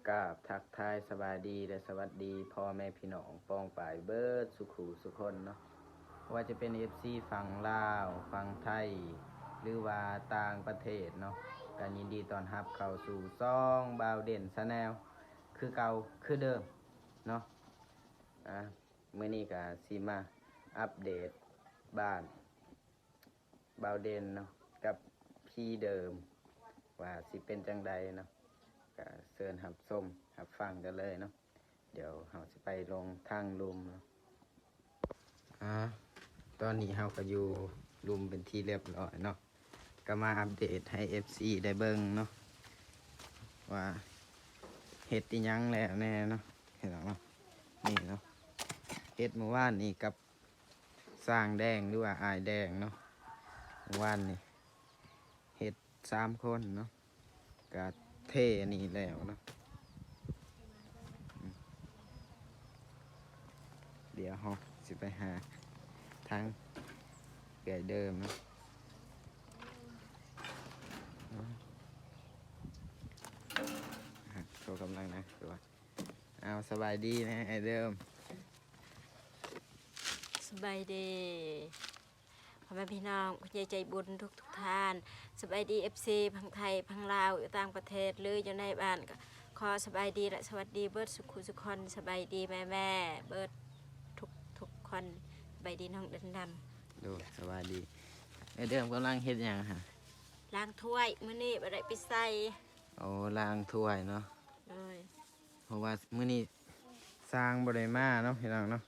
กราบทักทายสบายดีและสวัสดีพ่อแม่พี่น้องปองป่ายเบิร์ดสุขูสุคนเนาะว่าจะเป็น FC ฝั่งลาวฝั่งไทยหรือว่าต่างประเทศเนาะการยินดีต้อนรับเข้าสู่ซ่องบาวเด่นชาแนลคือเก่าคือเดิมเนาะมื้อนี้ก็สิมาอัปเดตบ้านบาวเด่นเนาะกับพี่เดิมว่าสิเป็นจังใดเนาะก็เชิญหับส้มหับฟังกันเลยเนาะเดี๋ยวเราจะไปลงทางลุมเนาะตอนนี้เราก็อยู่ลุมเป็นที่เรียบร้อยเนาะก็มาอัปเดตให้ FC ได้เบิ่งเนาะว่าเฮ็ดอีหยังแล้วแน่เนาะเห็นเนาะนี่เนาะเฮ็ดเมื่อวานนี่กับสร้างแดงหรือว่าอายแดงเนาะเมื่อวานนี่เฮ็ด3 คนเนาะก็เท่นี่แล้วเนาะเดี๋ยวเราสิไปหาทางเก่เดิมเนาะโชว์กำลังนะคือว่าเอาสบายดีนะไอเดิมสบายดีพ่อแม่พี่น้องคุณยายใจบุญทุกท่านสบายดี FC พังไทยพังลาวอยู่ต่างประเทศหรืออยู่ในบ้านก็ขอสบายดีและสวัสดีเบิร์ดสุขุสุขคนสบายดีแม่เบิร์ดทุกคนสบายดีน้องดำดูสบายดีไอเดิมกำลังเฮ็ดหยังฮะล้างถ้วยมื้อนี้บ่ได้ไปใส่โอ้ล้างถ้วยเนาะเลยเพราะว่ามื้อนี้สร้างบ่ได้มาเนาะพี่น้องเนาะ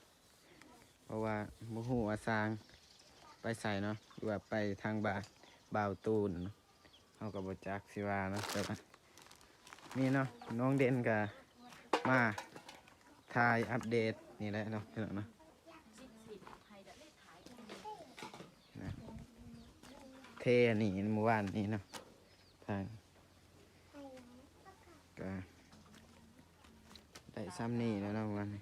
เพราะว่าบ่ฮู้ว่าสร้างไปใส่เนาะหรือว่าไปทางบ่าวตูนเนาะเฮาก็บ่จักสิว่าเนาะแต่ว่านี่เนาะน้องเด่นก็มาถ่ายอัปเดตนี่แหละเนาะพี่น้องเนาะเทนี่เมื่อวานนี้เนาะทางก็ได้ซ้ำนี่แล้วเนาะวันนี้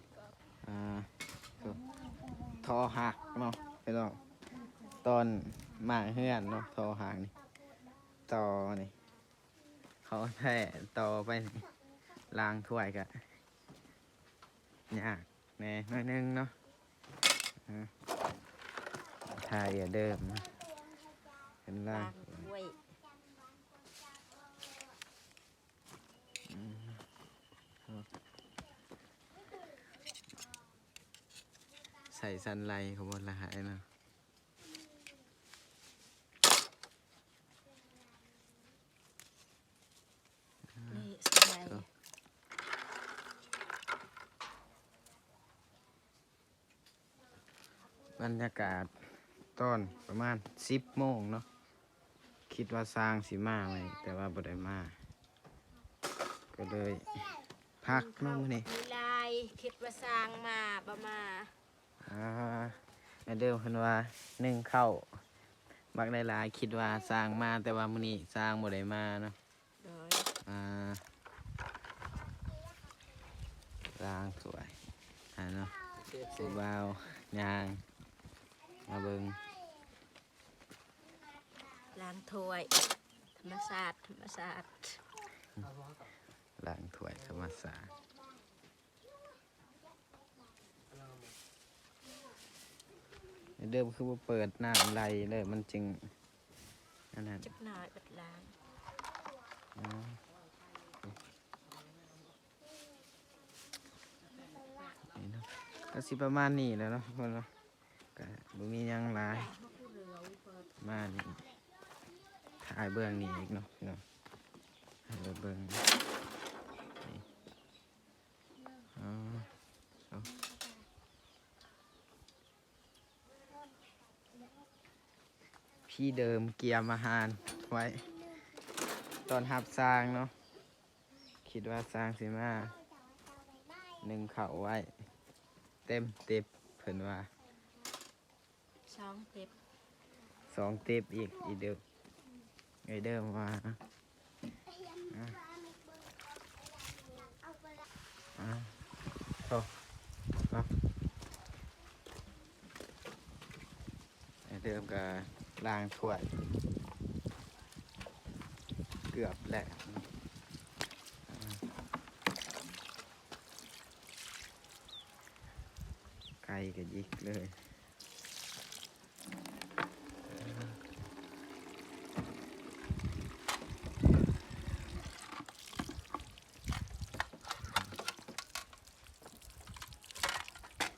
ทอหักเนาะไปลองตอนหมากเฮือนเนาะทอหักนี่ต่อนี่เขาแท้ต่อไปล้างถ้วยกะยากแน่น้อยนึงเนาะทายอย่าเดิมนะเป็นล่างถ้วยใส่สันไลเขาบนละหายเนาะนี่ใส่บรรยากาศตอนประมาณ10 โมงเนาะคิดว่าสร้างสิมาไหมแต่ว่าบ่ได้มาก็เลยพักเนาะมื้อนี้ มีลายคิดว่าสร้างมาบ่มาเดิมเพิ่นว่านึ่งข้าวบักได้หลายคิดว่าสร้างมาแต่ว่ามื้อนี้สร้างบ่ได้มาเนาะโดยล้างสวยเนาะสิบ่าวยางมาเบิ่งล้างถ้วยธรรมชาติล้างถ้วยธรรมศาสตร์เดิมคือว่าเปิดน้ำไหลเลยมันจึงนั่นน่ะจักหน่อยบัดล้างนี่เนาะก็สิประมาณนี้แล้วเนาะทุกคนเนาะก็บ่มีหยังหลายมานี่ถ่ายเบื้องนี้อีกเนาะพี่น้องถ่ายเบื้องนี่พี่เดิมเกียมอาหารไว้ตอนหับสร้างเนาะคิดว่าสร้างสิมานึ่งข้าวไว้เต็มเต็บเพิ่นว่า2 เต็บ2 เต็บอีกเดิมเดิมว่าโตเนาะเดิมก็ล้างถ้วยเกือบแล้ว กับยิกเลย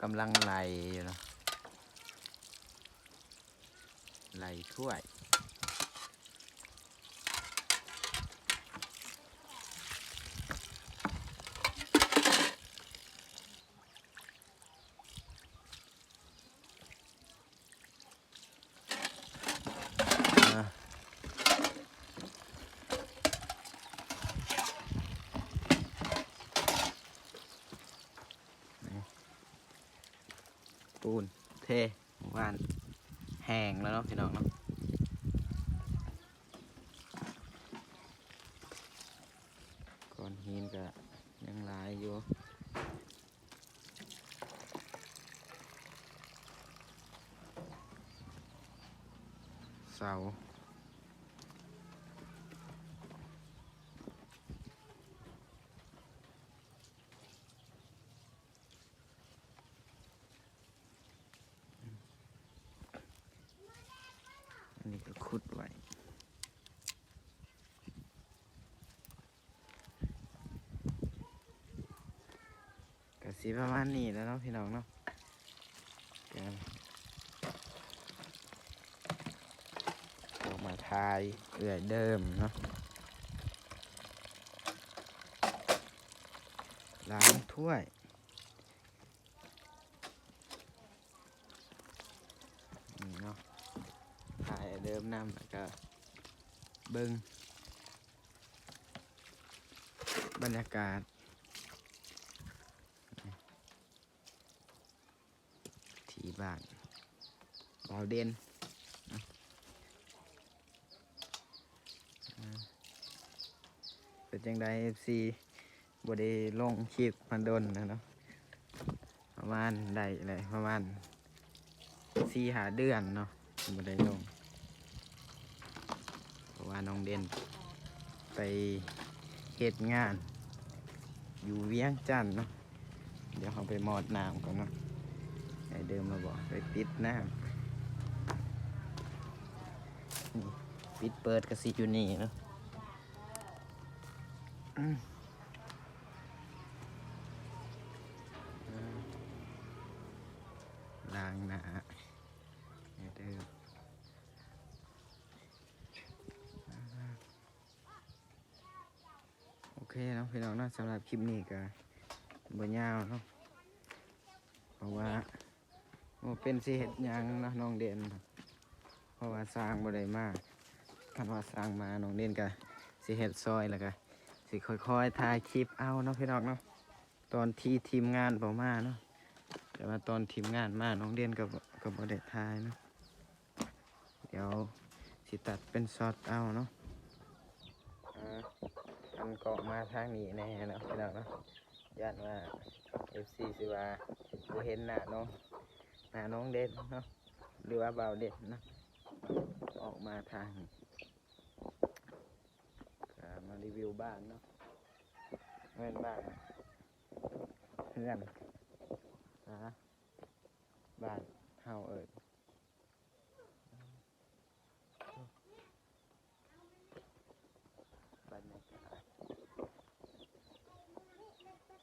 กำลังไหลอยู่เนาะไหลถ้วยปูนเทหวานแห้งแล้วเนาะพี่น้องเนาะก้อนหินก็ยังหลายอยู่เสาอันนี้ก็ขุดไว้ก็สีประมาณนี้แล้วเนาะพี่น้องเนาะออกมาทายเอื่อยเดิมเนาะล้างถ้วยนี่เนาะทายเดิมน้ำแล้วก็เบิ้งบรรยากาศที่บ้านบาวเด่นเป็นจังได FC บ่ได้ลงคลิปมาดนนะเนาะประมาณได้เลยประมาณ4-5 เดือนเนาะบ่ได้ลงเพราะว่าน้องเด่นไปเฮ็ดงานอยู่เวียงจันทน์เนาะเดี๋ยวเขาไปมอดน้ำก่อนเนาะไอเดิมเราบอกไปปิดน้ำนี่ปิดเปิดกระซิอยู่นี่เนาะล้างหน้าไอเดิมโอเคเนาะพี่น้องเนาะสำหรับคลิปนี้ก็บ่ยาวเนาะเพราะว่าเป็นสิเฮ็ดหยังเนาะน้องเด่นเพราะว่าสร้างบ่ได้มากคันว่าสร้างมาน้องเด่นก็สิเฮ็ดซอยแล้วก็สิค่อยๆถ่ายคลิปเอาเนาะพี่น้องเนาะตอนที่ทีมงานบ่มาเนาะแต่ว่าตอนทีมงานมาน้องเด่นก็บ่ได้ถ่ายเนาะเดี๋ยวสิตัดเป็นช็อตเอาเนาะอันเกาะมาทางนี้แน่เนาะพี่น้องเนาะย่านว่า FC สิว่าบ่เห็นหน้าน้องเด่นเนาะหรือว่าบ่าวเด่นเนาะออกมาทางมารีวิวบ้านเนาะเพื่อนบ้านเพื่อนบ้านเฮาบรรยากาศ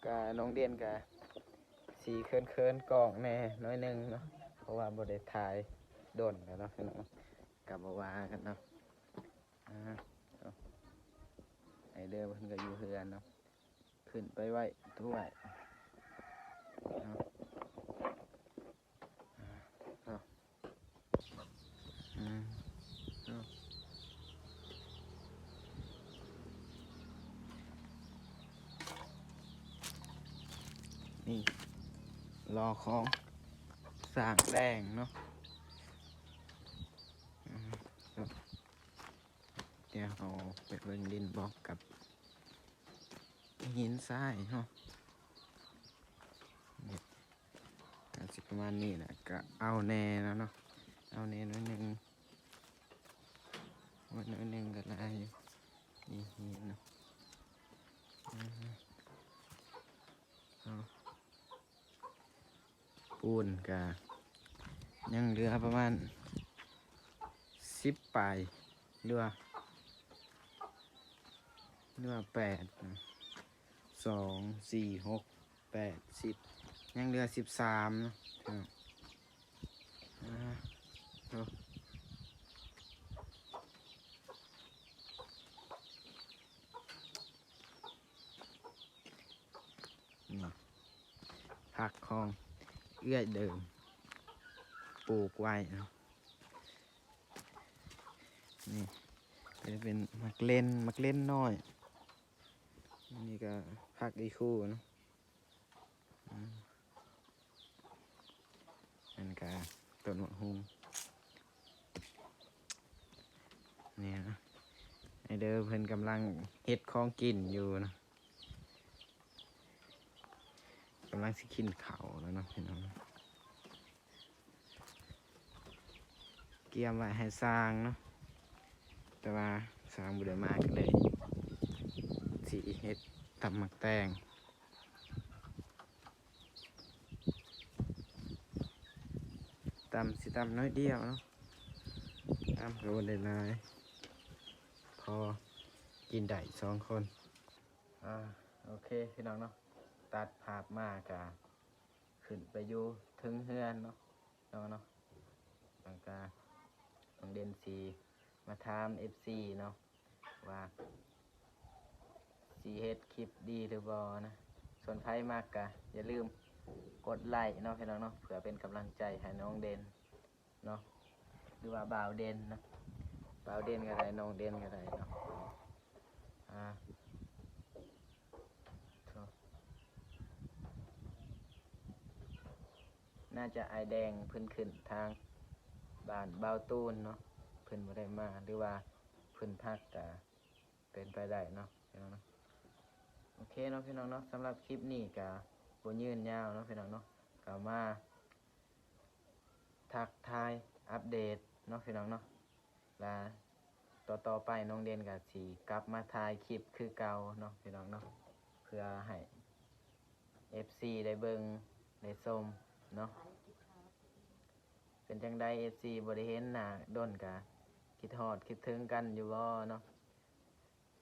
กะน้องเด่นกะสีเคินกล่องแน่น้อยนึงเนาะเพราะว่าบ่ได้ถ่ายโดนแล้วเนาะพี่น้องกับบ่ว่ากันเนาะไอเดิมเพิ่นก็อยู่เฮือนเนาะขึ้นไปไว้ถ้วยนี่รอของสร้างแดงเนาะเดี๋ยวเอาไปเบิ่งดินบอกกับหินทรายเนาะสิประมาณนี้แหละก็เอาแน่แล้วเนาะเอาแน่น้อยนึงก็ได้อยู่นี่หินเนาะ ปูนกะยังเหลือประมาณ10 ปลายเรือ8นะ2 4 6 8 10ยังเหลือ13เนาะอ่าเอานี่ผักของเอื้อยเดิมปลูกไว้เนาะนี่จะเป็นมักเล่นน้อยนี่ก็ผักอีคู่เนาะอันก็ต้นมะฮุงเนี่ยนะไอเด้อเพิ่นกำลังเฮ็ดของกินอยู่นะกำลังสิกินข้าวแล้วเนาะพี่น้องเกียมไว้ให้สร้างเนาะแต่ว่าสร้างบ่ได้มากันเลยสิเฮ็ดตำหมักแตงตำน้อยเดียวเนาะตำก็บ่ได้หลายพอกินได้2 คนโอเคพี่น้องเนาะตัดภาพมากะขึ้นไปอยู่ถึงเฮือนเนาะเนาะหลังจากน้องเดนซีมาถาม FC เนาะว่าสีเฮ็ดคลิปดีหรือบ่นะส่วนใครมากกะอย่าลืมกดไลค์เนาะพี่น้องเนาะเผื่อเป็นกำลังใจให้น้องเดนเนาะหรือว่าบ่าวเดนนะบ่าวเดนก็ได้น้องเดนก็ได้เนาะน่าจะไอแดงเพิ่นขึ้นทางบ้านเบาตูนเนาะเพิ่นบ่ได้มาหรือว่าเพิ่นพักกะเป็นไปได้เนาะพี่น้องเนาะโอเคเนาะพี่น้องเนาะสำหรับคลิปนี้กะบ่ยืนยาวเนาะพี่น้องเนาะกะมาทักทายอัปเดตเนาะพี่น้องเนาะและต่อไปน้องเดนกะสิกลับมาถ่ายคลิปคือเก่าเนาะพี่น้องเนาะเพื่อให้ FC ได้เบิ่งได้ชมเนาะเป็นจังใด FC บ่ได้เห็นหน้าดนกะคิดฮอดคิดถึงกันอยู่บ่เนาะ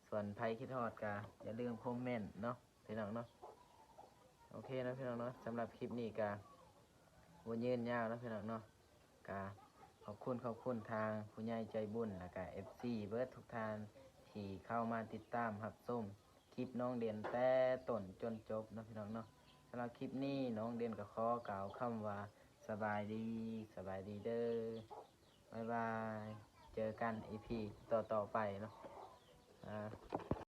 ส่วนไผคิดฮอดกะอย่าลืมคอมเมนต์เนาะพี่น้องเนาะโอเคนะพี่น้องเนาะสำหรับคลิปนี้กะบ่ยืนยาวนะพี่น้องเนาะกะขอบคุณทางผู้ใหญ่ใจบุญแล้วก็ FC เบิดทุกท่านที่เข้ามาติดตามรับชมคลิปน้องเด่นแต่ต้นจนจบนะพี่น้องเนาะสำหรับคลิปนี้น้องเด่นก็ขอกล่าวคำว่าสบายดีเด้อบ๊ายบายเจอกัน EP ต่อไปเนาะ